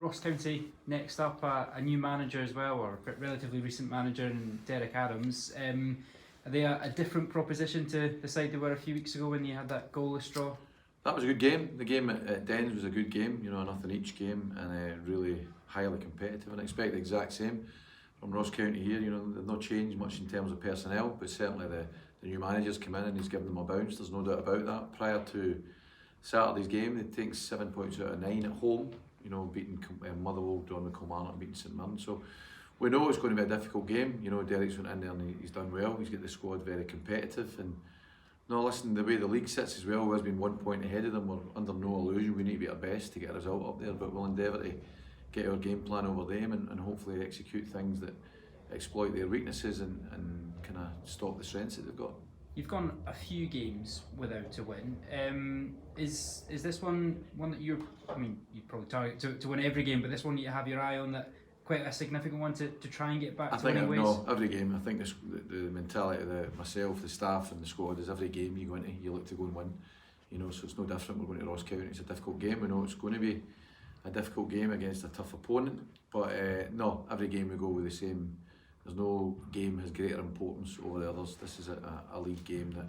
Ross County next up, a new manager as well, or a relatively recent manager in Derek Adams. Are they a different proposition to the side they were a few weeks ago when you had that goalless draw? That was a good game. The game at Dens was a good game, nothing each game, and really highly competitive. And I expect the exact same from Ross County here. There's no change much in terms of personnel, but certainly the new manager's come in and he's given them a bounce. There's no doubt about that. Prior to Saturday's game, they take 7 points out of 9 at home. Beating Motherwell, drawn with Kilmarnock, beating St Mirren. So we know it's going to be a difficult game. Derek's went in there and he's done well. He's got the squad very competitive. And no, listen, the way the league sits as well, has been 1 point ahead of them. We're under no illusion. We need to be our best to get a result up there, but we'll endeavour to get our game plan over them and hopefully execute things that exploit their weaknesses and kind of stop the strengths that they've got. You've gone a few games without a win. Is this one that you'd probably target to win every game, but this one you have your eye on, that quite a significant one to try and get back to winning ways? No, every game. I think the mentality of myself, the staff and the squad is every game you go into, you look to go and win. So it's no different. We're going to Ross County, it's a difficult game. We know it's going to be a difficult game against a tough opponent, but no, every game we go with the same. There's no game has greater importance over the others. This is a league game that,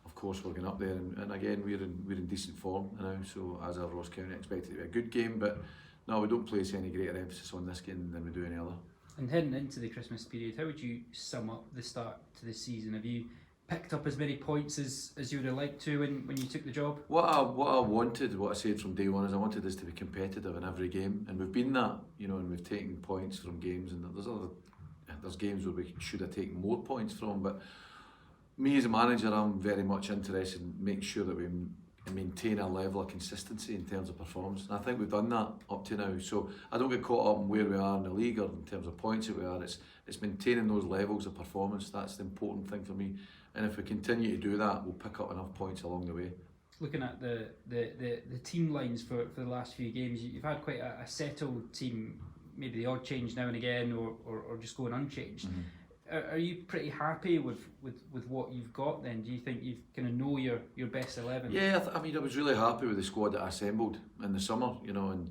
of course, we're going up there, and again we're in decent form now. So as a Ross County, I expect it to be a good game, but no, we don't place any greater emphasis on this game than we do any other. And heading into the Christmas period, how would you sum up the start to the season? Have you picked up as many points as you would have liked to when you took the job? What I said from day one is I wanted us to be competitive in every game, and we've been that. And we've taken points from games, and there's games where we should have taken more points from, but me as a manager, I'm very much interested in making sure that we maintain a level of consistency in terms of performance, and I think we've done that up to now. So I don't get caught up in where we are in the league or in terms of points that we are. It's maintaining those levels of performance. That's the important thing for me, and if we continue to do that, we'll pick up enough points along the way. Looking at the team lines for the last few games, you've had quite a settled team. Maybe the odd change now and again, or just going unchanged. Mm-hmm. Are you pretty happy with what you've got then? Do you think you kind of know your best 11? Yeah, I was really happy with the squad that I assembled in the summer, and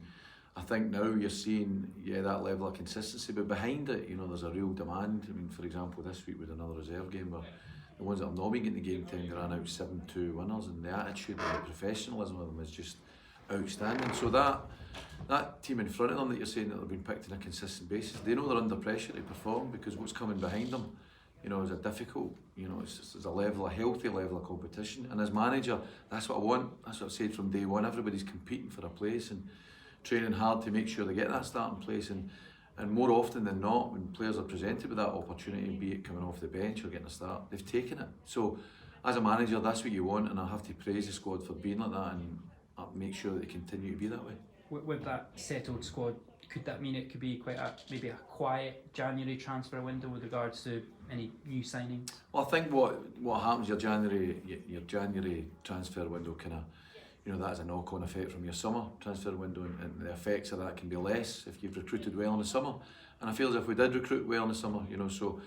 I think now you're seeing that level of consistency, but behind it, there's a real demand. For example, this week with another reserve game where the ones that have not been getting the game time, they ran out 7-2 winners, and the attitude and the professionalism of them is just outstanding. So that team in front of them that you're saying that they've been picked on a consistent basis, they know they're under pressure to perform, because what's coming behind them, is a difficult, it's a healthy level of competition. And as manager, that's what I want. That's what I've said from day one. Everybody's competing for a place and training hard to make sure they get that starting place. And more often than not, when players are presented with that opportunity, be it coming off the bench or getting a start, they've taken it. So as a manager, that's what you want, and I have to praise the squad for being like that and make sure that they continue to be that way. With that settled squad, could that mean it could be maybe a quiet January transfer window with regards to any new signings? Well, I think what happens your January transfer window that has a knock-on effect from your summer transfer window, and the effects of that can be less if you've recruited well in the summer. And I feel as if we did recruit well in the summer, so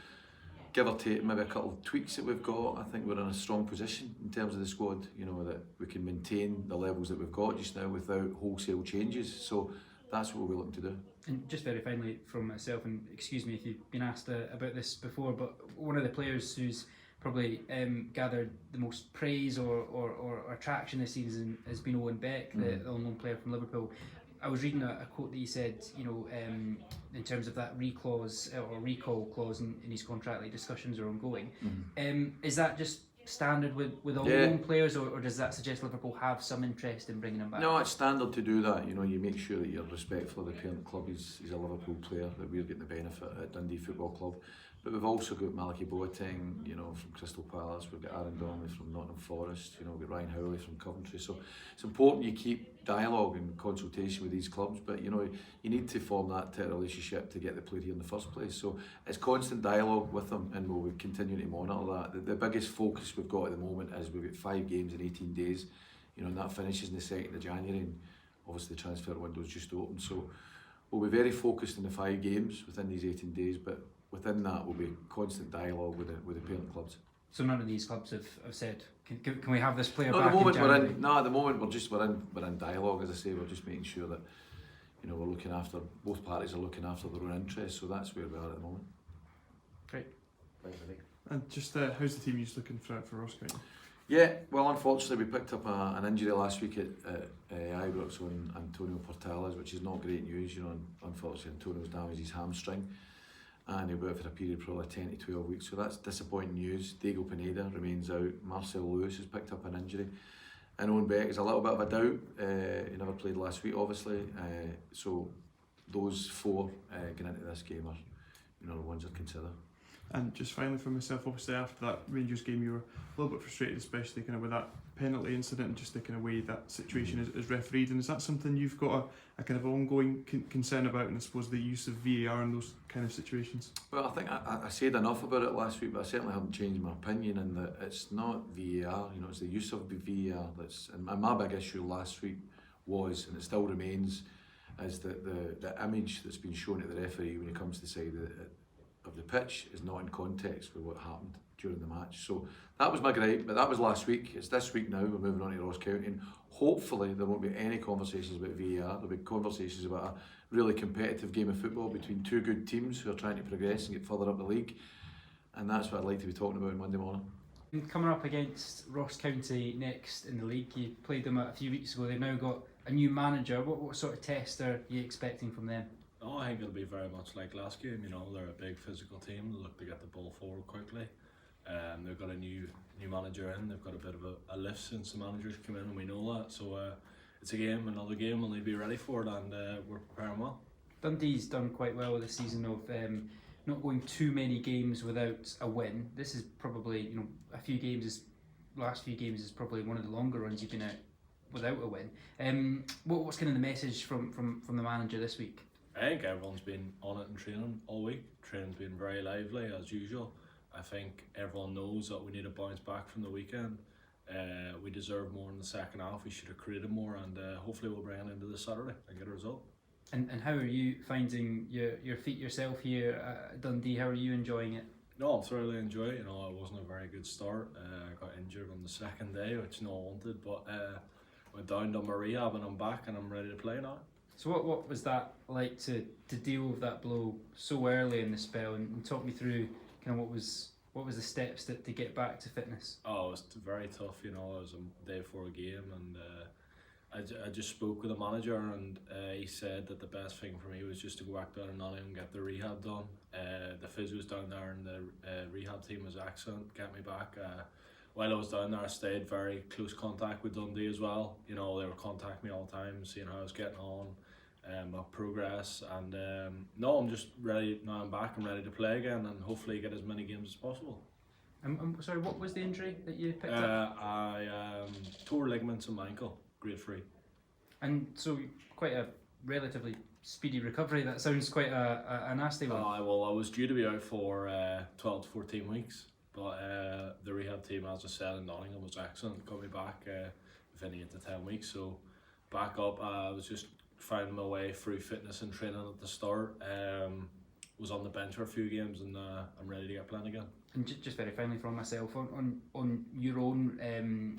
give or take maybe a couple of tweaks that we've got, I think we're in a strong position in terms of the squad, that we can maintain the levels that we've got just now without wholesale changes. So that's what we're looking to do. And just very finally from myself, and excuse me if you've been asked about this before, but one of the players who's probably gathered the most praise or attraction this season has been Owen Beck, the unknown player from Liverpool. I was reading a quote that he said, in terms of that recall clause in his contract, like discussions are ongoing. Is that just standard with all known players, or does that suggest Liverpool have some interest in bringing him back? No, it's standard to do that. You make sure that you're respectful of the parent club. He's a Liverpool player, that we're getting the benefit at Dundee Football Club. But we've also got Malachy Boateng, from Crystal Palace. We've got Aaron Donnelly from Nottingham Forest. We've got Ryan Howley from Coventry. So it's important you keep dialogue and consultation with these clubs. But you need to form that relationship to get the player here in the first place. So it's constant dialogue with them, and we'll continue to monitor that. The biggest focus we've got at the moment is we've got 5 games in 18 days. And that finishes on the 2nd of January, and obviously the transfer window is just open. So we'll be very focused on the 5 games within these 18 days. But within that will be constant dialogue with the parent clubs. So none of these clubs have said, can we have this player back? At the moment we're in dialogue. As I say, we're just making sure that you know, both parties are looking after their own interests, so that's where we are at the moment. Great. Thanks, Nick. And just how's the team just looking for Ross County? Yeah, well, unfortunately, we picked up an injury last week at Ibrox on Antonio Portales, which is not great news. You know, unfortunately, Antonio's damaged his hamstring, and he'll be out for a period of probably 10 to 12 weeks. So that's disappointing news. Diego Pineda remains out. Marcel Lewis has picked up an injury, and Owen Beck is a little bit of a doubt. He never played last week, obviously. So those four going into this game are, you know, the ones I'd consider. And just finally for myself, obviously after that Rangers game you were a little bit frustrated, especially kind of with that penalty incident and just the kind of way that situation is refereed. And is that something you've got a kind of ongoing concern about, and I suppose the use of VAR in those kind of situations? Well, I think I said enough about it last week, but I certainly haven't changed my opinion in that it's not VAR, you know, it's the use of the VAR and my big issue last week was, and it still remains, is that the image that's been shown at the referee when he comes to the side of the pitch is not in context with what happened during the match. So that was my gripe, but that was last week. It's this week now. We're moving on to Ross County, and hopefully there won't be any conversations about VAR. There'll be conversations about a really competitive game of football between two good teams who are trying to progress and get further up the league, and that's what I'd like to be talking about on Monday morning. Coming up against Ross County next in the league, you played them a few weeks ago. They've now got a new manager. What sort of test are you expecting from them? Oh, I think it'll be very much like last game. You know, they're a big physical team. They look to get the ball forward quickly. They've got a new manager in. They've got a bit of a lift since the manager's come in, and we know that. So it's another game. We'll need to be ready for it, and we're preparing well. Dundee's done quite well this season of not going too many games without a win. This is probably, you know, last few games is probably one of the longer runs you've been out without a win. What's kind of the message from the manager this week? I think everyone's been on it in training all week. Training's been very lively as usual. I think everyone knows that we need to bounce back from the weekend. We deserve more in the second half. We should have created more, and hopefully we'll bring it into this Saturday and get a result. And how are you finding your feet yourself here at Dundee? How are you enjoying it? No, I'm thoroughly enjoying it. You know, it wasn't a very good start. I got injured on the second day, which no one wanted, but went down to my rehab and I'm back and I'm ready to play now. So what was that like to deal with that blow so early in the spell, and talk me through kind of what was the steps to get back to fitness? Oh, it was very tough, you know. It was a day before a game, and I just spoke with the manager, and he said that the best thing for me was just to go back down to Nottingham and get the rehab done. The physios down there and the rehab team was excellent, get me back. While I was down there, I stayed very close contact with Dundee as well. You know, they were contacting me all the time, seeing how I was getting on, my progress, and no, I'm just ready now. I'm back. I'm ready to play again, and hopefully get as many games as possible. Sorry, what was the injury that you picked up? I tore ligaments in my ankle, grade 3. And so quite a relatively speedy recovery. That sounds quite a nasty one. Well, I was due to be out for 12 to 14 weeks, but the rehab team, as I said, in Nottingham was excellent. Got me back within 8 to 10 weeks. So back up, I was just finding my way through fitness and training at the start. Was on the bench for a few games, and I'm ready to get playing again. And just very finally for myself, on your own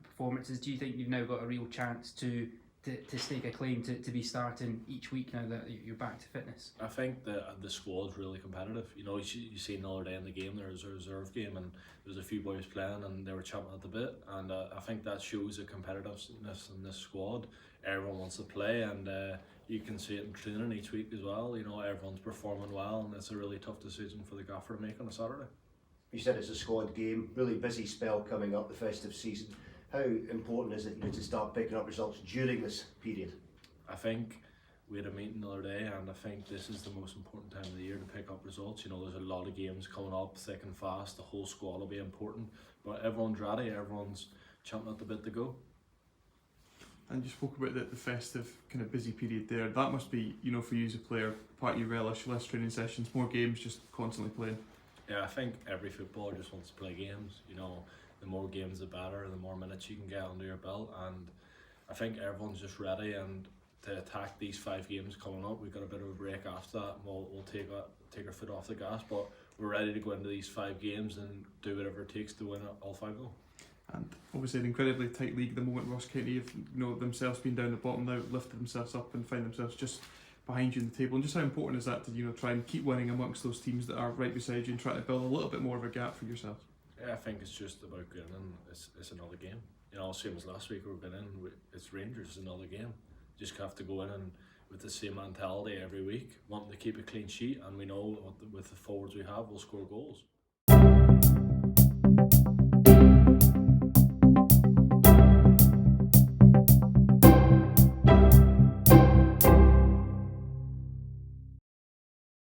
performances, do you think you've now got a real chance to stake a claim to be starting each week now that you're back to fitness? I think the squad's really competitive. You know, you see the other day in the game there was a reserve game, and there was a few boys playing and they were chomping at the bit, and I think that shows the competitiveness in this squad. Everyone wants to play, and you can see it in training each week as well. You know, everyone's performing well, and it's a really tough decision for the gaffer to make on a Saturday. You said it's a squad game, really busy spell coming up, the festive season. How important is it to start picking up results during this period? I think we had a meeting the other day, and I think this is the most important time of the year to pick up results. You know, there's a lot of games coming up thick and fast. The whole squad will be important, but everyone's ready, everyone's champing at the bit to go. And you spoke about the festive kind of busy period there. That must be, you know, for you as a player, part of your relish, less training sessions, more games, just constantly playing. Yeah, I think every footballer just wants to play games. You know, the more games the better, the more minutes you can get under your belt, and I think everyone's just ready and to attack these 5 games coming up. We've got a bit of a break after that, and we'll take our foot off the gas, but we're ready to go into these 5 games and do whatever it takes to win all 5 of them. And obviously an incredibly tight league at the moment. Ross County have, you know, themselves been down the bottom now, lifted themselves up and find themselves just behind you in the table. And just how important is that to, you know, try and keep winning amongst those teams that are right beside you and try to build a little bit more of a gap for yourselves? Yeah, I think it's just about going in. It's another game. You know, same as last week we've been in. It's Rangers, it's another game. Just have to go in and with the same mentality every week, wanting to keep a clean sheet, and we know with the forwards we have, we'll score goals.